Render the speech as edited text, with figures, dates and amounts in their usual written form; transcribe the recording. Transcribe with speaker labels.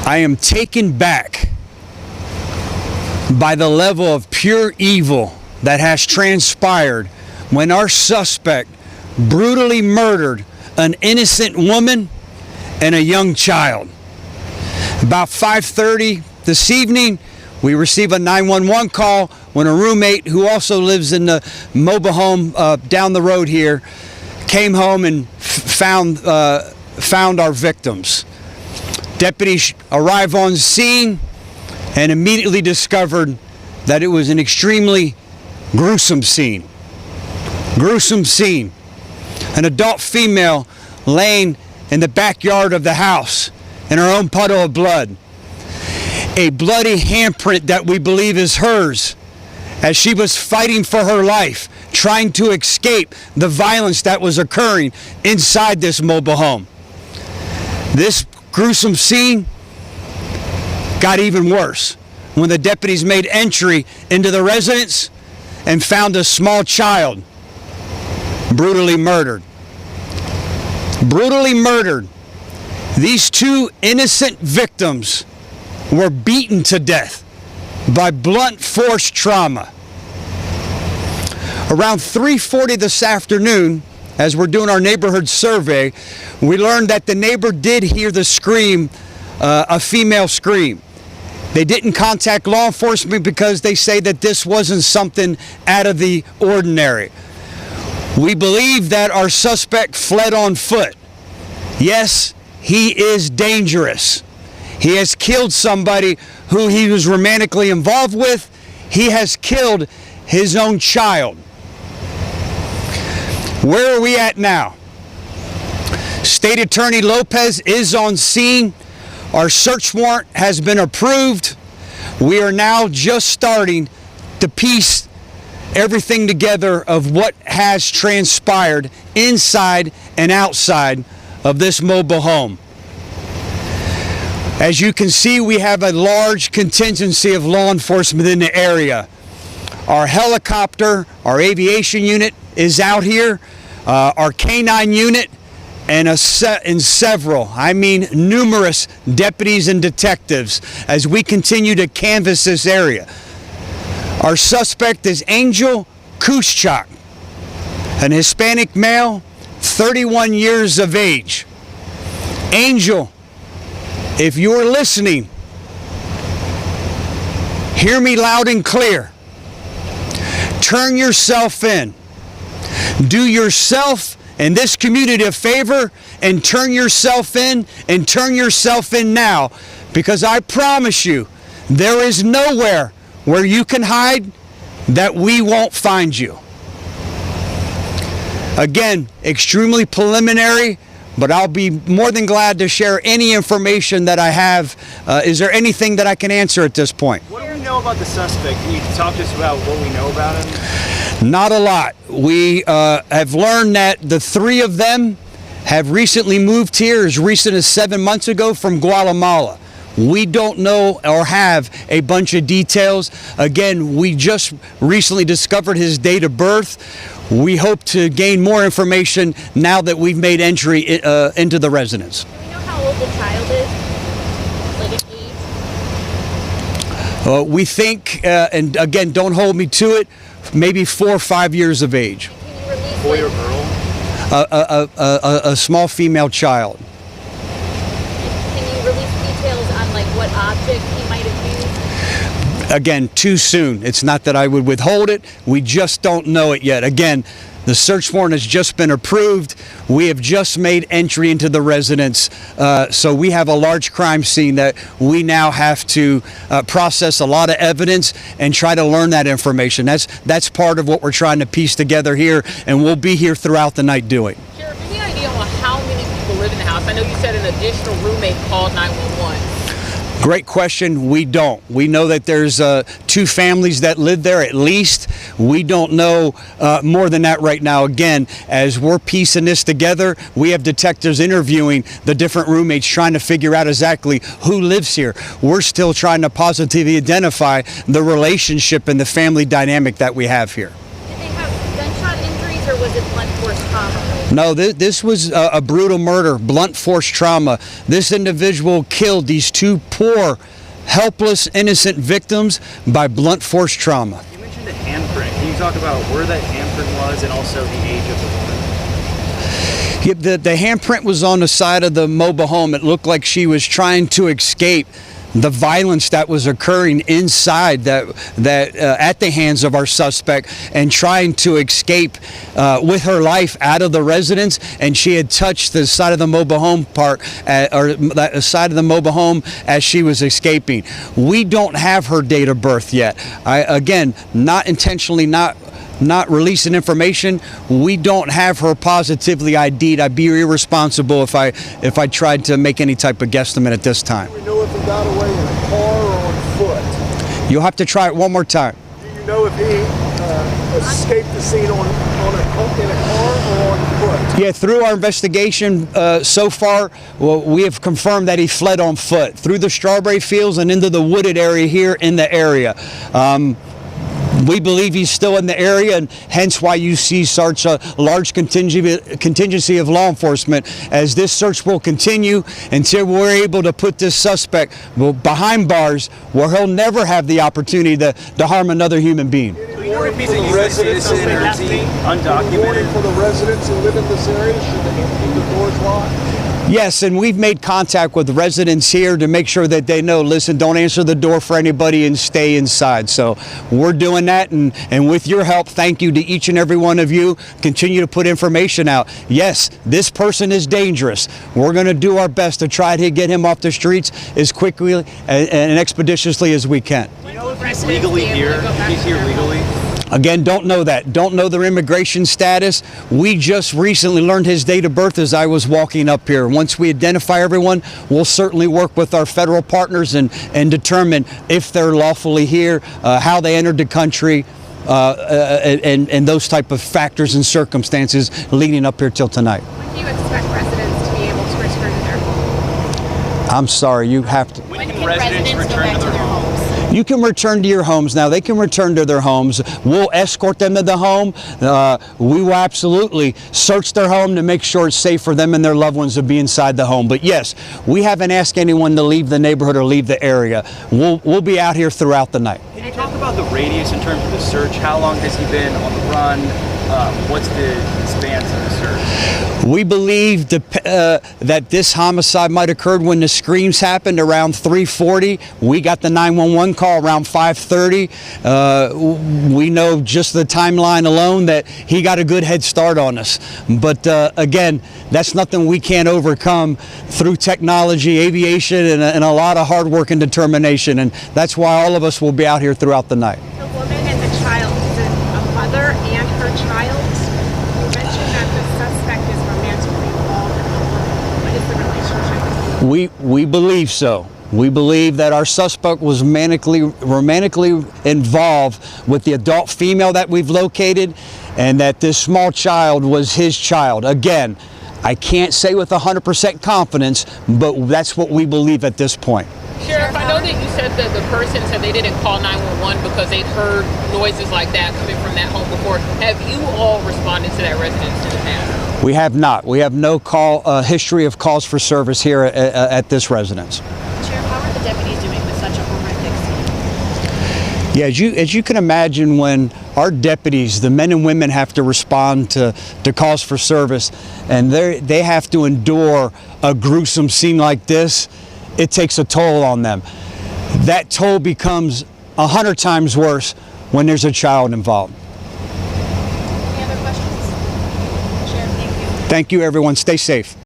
Speaker 1: I am taken back by the level of pure evil that has transpired when our suspect brutally murdered an innocent woman and a young child. About 5:30 this evening, we receive a 911 call when a roommate who also lives in the mobile home down the road here came home and found our victims. Deputies arrived on scene and immediately discovered that it was an extremely gruesome scene. Gruesome scene. An adult female laying in the backyard of the house in her own puddle of blood. A bloody handprint that we believe is hers as she was fighting for her life, trying to escape the violence that was occurring inside this mobile home. This gruesome scene got even worse when the deputies made entry into the residence and found a small child brutally murdered. Brutally murdered. These two innocent victims were beaten to death by blunt force trauma. Around 3:40 this afternoon, as we're doing our neighborhood survey, we learned that the neighbor did hear the scream, a female scream. They didn't contact law enforcement because they say that this wasn't something out of the ordinary. We believe that our suspect fled on foot. Yes, he is dangerous. He has killed somebody who he was romantically involved with. He has killed his own child. Where are we at now? State Attorney Lopez is on scene. Our search warrant has been approved. We are now just starting to piece everything together of what has transpired inside and outside of this mobile home. As you can see, we have a large contingency of law enforcement in the area. Our helicopter, our aviation unit is out here, our K-9 unit, and several, I mean numerous deputies and detectives as we continue to canvass this area. Our suspect is Angel Kuschak, an Hispanic male, 31 years of age. Angel, if you're listening, hear me loud and clear. Turn yourself in. Do yourself and this community a favor and turn yourself in, and turn yourself in now, because I promise you, there is nowhere where you can hide that we won't find you. Again, extremely preliminary, but I'll be more than glad to share any information that I have. Is there anything that I can answer at this point?
Speaker 2: What do we know about the suspect? Can you talk to us about what we know about him?
Speaker 1: Not a lot. We have learned that the three of them have recently moved here as recent as 7 months ago from Guatemala. We don't know or have a bunch of details. Again, we just recently discovered his date of birth. We hope to gain more information now that we've made entry into the residence.
Speaker 3: Do we know how old the child is? Like an age?
Speaker 1: We think, and again, don't hold me to it, maybe 4 or 5 years of age.
Speaker 3: Can you release,
Speaker 2: Boy or girl?
Speaker 1: A small female child.
Speaker 3: Can you release details on like what object he might have used?
Speaker 1: Again, too soon. It's not that I would withhold it. We just don't know it yet. Again, the search warrant has just been approved. We have just made entry into the residence. So we have a large crime scene that we now have to process a lot of evidence and try to learn that information. That's part of what we're trying to piece together here, and we'll be here throughout the night doing.
Speaker 4: Sheriff, any idea on how many people live in the house? I know you said an additional roommate called 911.
Speaker 1: Great question. We don't. We know that there's 2 families that live there at least. We don't know more than that right now. Again, as we're piecing this together, we have detectives interviewing the different roommates, trying to figure out exactly who lives here. We're still trying to positively identify the relationship and the family dynamic that we have here.
Speaker 3: Did they have gunshot injuries or was it blunt force trauma?
Speaker 1: No, this was a brutal murder, blunt force trauma. This individual killed these two poor, helpless, innocent victims by blunt force trauma.
Speaker 2: You mentioned a handprint. Can you talk about where that handprint was and also the age of the woman?
Speaker 1: Yeah, the handprint was on the side of the mobile home. It looked like she was trying to escape the violence that was occurring inside that at the hands of our suspect, and trying to escape with her life out of the residence. And she had touched the side of the mobile home or that side of the mobile home as she was escaping. We don't have her date of birth yet. Again, not intentionally, not releasing information. We don't have her positively ID'd. I'd be irresponsible if I tried to make any type of guesstimate at this time.
Speaker 5: Do we know if he got away in a car or on foot?
Speaker 1: You'll have to try it one more time.
Speaker 5: Do you know if he escaped the scene in a car or on foot?
Speaker 1: Yeah, through our investigation so far, we have confirmed that he fled on foot through the strawberry fields and into the wooded area here in the area. We believe he's still in the area, and hence why you see such a large contingency of law enforcement, as this search will continue until we're able to put this suspect behind bars where he'll never have the opportunity to harm another human being.
Speaker 2: Do you know if he's a U.S. citizen or is he undocumented?
Speaker 5: Warning for the residents who live in this area, should they keep the doors locked?
Speaker 1: Yes, and we've made contact with residents here to make sure that they know, listen, don't answer the door for anybody and stay inside. So we're doing that, and with your help, thank you to each and every one of you. Continue to put information out. Yes, this person is dangerous. We're going to do our best to try to get him off the streets as quickly and expeditiously as we can.
Speaker 2: Do you know if he's legally here? If he's here legally?
Speaker 1: Again, don't know that. Don't know their immigration status. We just recently learned his date of birth as I was walking up here. Once we identify everyone, we'll certainly work with our federal partners and determine if they're lawfully here, how they entered the country, and those type of factors and circumstances leading up here till tonight.
Speaker 6: When do you expect residents to be able to return to their homes?
Speaker 1: I'm sorry, you have to.
Speaker 2: When can residents return to their homes?
Speaker 1: You can return to your homes now. They can return to their homes. We'll escort them to the home. We will absolutely search their home to make sure it's safe for them and their loved ones to be inside the home. But yes, we haven't asked anyone to leave the neighborhood or leave the area. We'll be out here throughout the night.
Speaker 2: Can you talk about the radius in terms of the search? How long has he been on the run? What's the span of the search?
Speaker 1: We believe that this homicide might have occurred when the screams happened around 3:40. We got the 911 call around 5:30. We know just the timeline alone that he got a good head start on us. But again, that's nothing we can't overcome through technology, aviation, and a lot of hard work and determination. And that's why all of us will be out here throughout the night.
Speaker 6: The woman and the child, is it a mother and her child? You mentioned that the suspect is romantically involved in the woman. What is the relationship?
Speaker 1: We believe so. We believe that our suspect was romantically involved with the adult female that we've located, and that this small child was his child. Again, I can't say with 100% confidence, but that's what we believe at this point.
Speaker 4: Sheriff, I know that you said that the person said they didn't call 911 because they'd heard noises like that coming from that home before. Have you all responded to that residence in the past?
Speaker 1: We have not. We have no history of calls for service here at this residence.
Speaker 6: Sheriff, how are the deputies doing with such a horrific scene?
Speaker 1: Yeah, as you can imagine, when our deputies, the men and women, have to respond to calls for service, and they have to endure a gruesome scene like this, it takes a toll on them. That toll becomes 100 times worse when there's a child involved.
Speaker 6: Any other questions? Sheriff, thank you.
Speaker 1: Thank you, everyone. Stay safe.